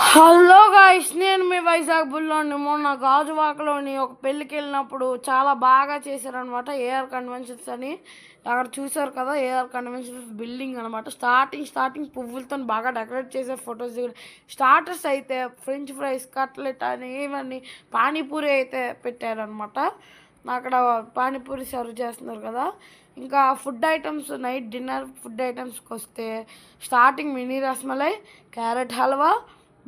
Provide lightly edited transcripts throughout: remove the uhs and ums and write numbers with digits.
Hello guys, నేను మీ వైజాగ్ బుల్లోని. మొన్న గాజువాకలోని ఒక పెళ్ళికి వెళ్ళినప్పుడు చాలా బాగా చేశారనమాట. ఏఆర్ కన్వెన్షన్స్ అని అక్కడ చూసారు కదా. ఏఆర్ కన్వెన్షన్స్ బిల్డింగ్ అనమాట. స్టార్టింగ్ పువ్వులతో బాగా డెకరేట్ చేసే ఫొటోస్ దిగారు. స్టార్టర్స్ అయితే ఫ్రెంచ్ ఫ్రైస్, కట్లెట్ అని ఇవన్నీ, పానీపూరి అయితే పెట్టారనమాట. అక్కడ పానీపూరి సర్వ్ చేస్తున్నారు కదా. ఇంకా food items, night dinner food ఐటమ్స్కి వస్తే starting mini rasmalai, carrot halwa,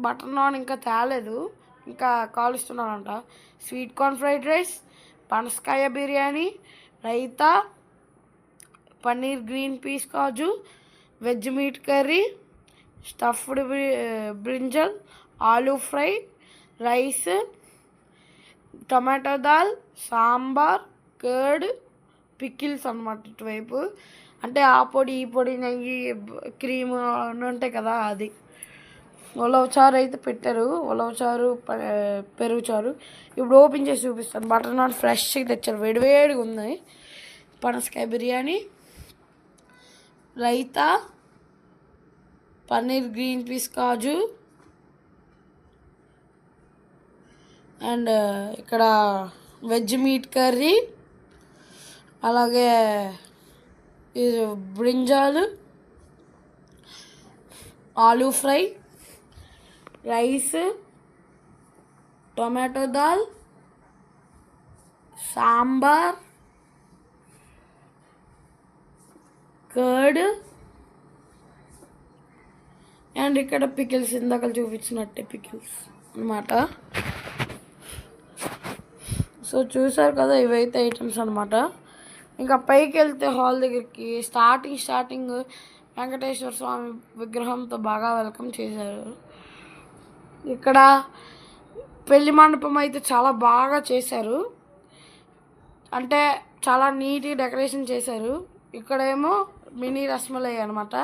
butter naan ఇంకా తేలేదు, ఇంకా కాలుస్తున్నానంట. స్వీట్ కార్న్ ఫ్రైడ్ రైస్, పనసకాయ biryani, raita, paneer green peas kaju, veg meat curry, stuffed brinjal, aloo fry, rice, tomato dal, sambar, curd, pickles అనమాట. ఇటువైపు అంటే ఆ పొడి ఈ పొడి, నెయ్యి, క్రీమ్ అని ఉంటాయి కదా, అది. ఉలవచారు అయితే పెట్టారు. ఉలవచారు, పెరుగు చారు. ఇప్పుడు ఓపెన్ చేసి చూపిస్తాను. బటర్ నాన్ ఫ్రెష్గా తెచ్చారు, వేడివేడిగా ఉంది. పనసకాయ biryani, raita, paneer green peas kaju, and ఇక్కడ వెజ్ మీట్ కర్రీ, అలాగే ఇది brinjal, aloo fry, rice, tomato dal, sambar, curd, and ఇక్కడ పికిల్స్, ఇందాక చూపించినట్టే పికిల్స్ అనమాట. సో చూసారు కదా, ఇవైతే ఐటమ్స్ అనమాట. ఇంకా పైకి వెళ్తే హాల్ దగ్గరికి స్టార్టింగ్ వెంకటేశ్వర స్వామి విగ్రహంతో బాగా వెల్కమ్ చేశారు. ఇక్కడ పెళ్లి మండపం అయితే చాలా బాగా చేశారు, అంటే చాలా నీట్గా డెకరేషన్ చేశారు. ఇక్కడేమో మినీ రస్మలై అనమాట.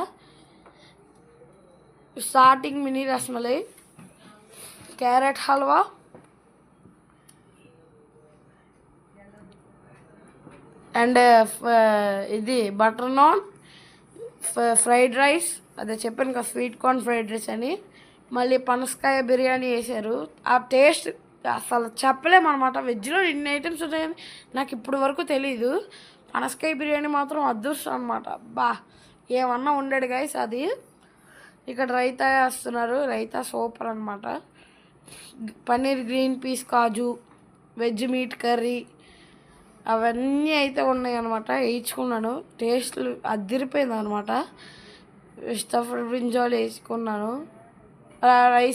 Starting mini rasmalai, carrot halwa, and ఇది బటర్ నాన్, ఫ్రైడ్ రైస్, అదే చెప్పాను కదా, స్వీట్ కార్న్ ఫ్రైడ్ రైస్ అని. మళ్ళీ పనసకాయ బిర్యానీ వేశారు. ఆ టేస్ట్ అసలు చెప్పలేమన్నమాట. వెజ్లో ఇన్ని ఐటమ్స్ ఉంటాయని నాకు ఇప్పుడు వరకు తెలీదు. పనసకాయ బిర్యానీ మాత్రం అదృష్టం అనమాట. బా ఏమన్నా ఉండాడు గైస్ అది. ఇక్కడ రైతా వేస్తున్నారు. రైతా సూపర్ అనమాట. Paneer green peas kaju, veg meat curry, అవన్నీ అయితే ఉన్నాయి అనమాట. వేయించుకున్నాను. టేస్ట్లు అదిరిపోయింది అనమాట. స్టఫ్డ్ బ్రింజాల్ వేసుకున్నాను. రైస్